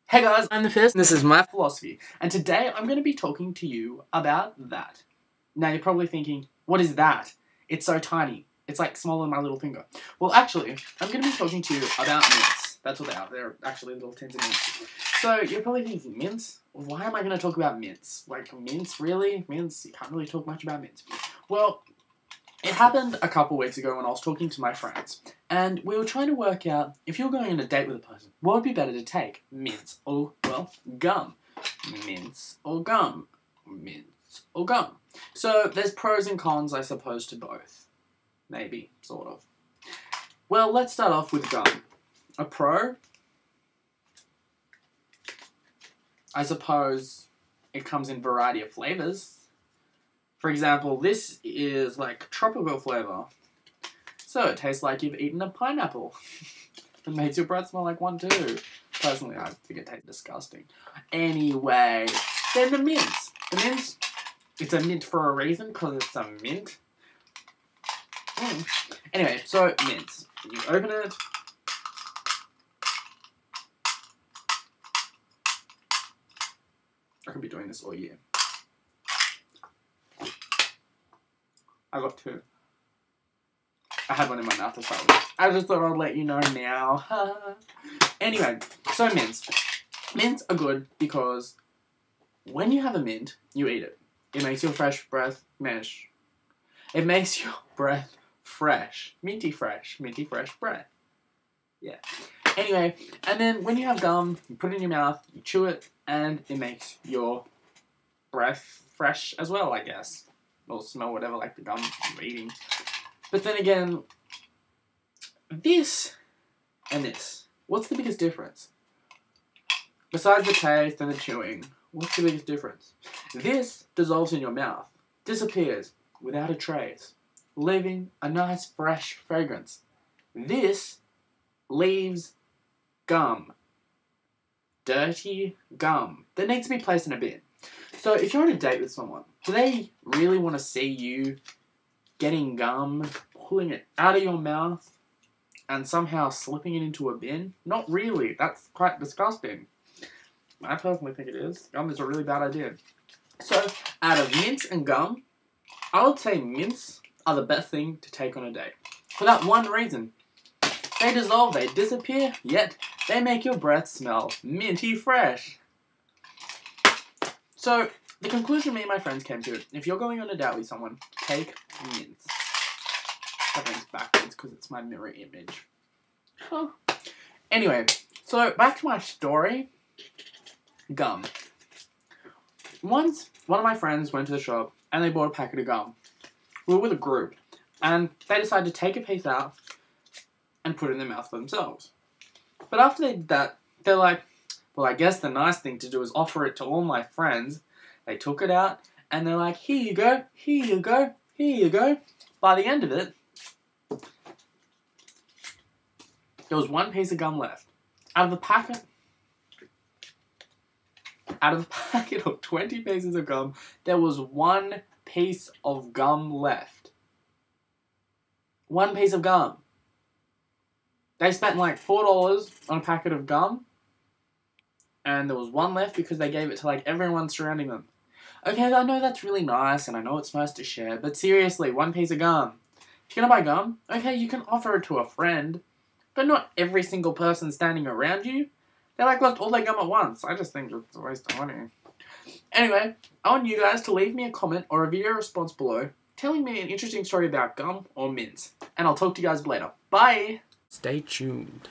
Hey guys, I'm the Pearce, and this is my philosophy, and today I'm going to be talking to you about that. Now you're probably thinking, what is that? It's so tiny. It's like smaller than my little finger. Well actually, I'm going to be talking to you about mints. That's what they are. They're actually little tins of mints. So you're probably thinking, mints? Why am I going to talk about mints? Like, mints? Really? Mints? You can't really talk much about mints. Well, it happened a couple weeks ago when I was talking to my friends, and we were trying to work out if you're going on a date with a person, what would be better to take? Mints or, well, gum. Mints or gum. Mints or gum. So there's pros and cons, I suppose, to both. Maybe, sort of. Well, let's start off with gum. A pro, I suppose it comes in a variety of flavors. For example, this is like tropical flavor. So it tastes like you've eaten a pineapple. It makes your breath smell like one too. Personally, I think it tastes disgusting. Anyway, then the mints. The mints, it's a mint for a reason, because it's a mint. Anyway, so mints. You open it. I could be doing this all year. I got two. I had one in my mouth to start with. I just thought I'd let you know now. Anyway, so mints. Mints are good because when you have a mint, you eat it. It makes your fresh breath mesh. It makes your breath fresh. Minty fresh breath. Yeah. Anyway, and then when you have gum, you put it in your mouth, you chew it, and it makes your breath fresh as well, I guess. Or smell whatever, like the gum you're eating. But then again, this and this, what's the biggest difference? Besides the taste and the chewing, what's the biggest difference? This dissolves in your mouth, disappears without a trace, leaving a nice fresh fragrance. This leaves gum. Dirty gum that needs to be placed in a bin. So if you're on a date with someone, do they really want to see you getting gum, pulling it out of your mouth, and somehow slipping it into a bin? Not really. That's quite disgusting. I personally think it is. Gum is a really bad idea. So, out of mints and gum, I would say mints are the best thing to take on a date. For that one reason. They dissolve, they disappear, yet they make your breath smell minty fresh. So, the conclusion me and my friends came to, if you're going on a date with someone, take mints. Everything's backwards because it's my mirror image. Huh. Anyway, so back to my story. Gum. Once, one of my friends went to the shop and they bought a packet of gum. We were with a group and they decided to take a piece out and put it in their mouth for themselves. But after they did that, they're like, well, I guess the nice thing to do is offer it to all my friends. They took it out, and they're like, here you go, here you go, here you go. By the end of it, there was one piece of gum left. Out of the packet of 20 pieces of gum, there was one piece of gum left. One piece of gum. They spent like $4 on a packet of gum, and there was one left because they gave it to like everyone surrounding them. Okay, I know that's really nice, and I know it's nice to share, but seriously, one piece of gum. If you're gonna buy gum, okay, you can offer it to a friend, but not every single person standing around you. They like left all their gum at once. I just think it's a waste of money. Anyway, I want you guys to leave me a comment or a video response below telling me an interesting story about gum or mints, and I'll talk to you guys later. Bye! Stay tuned.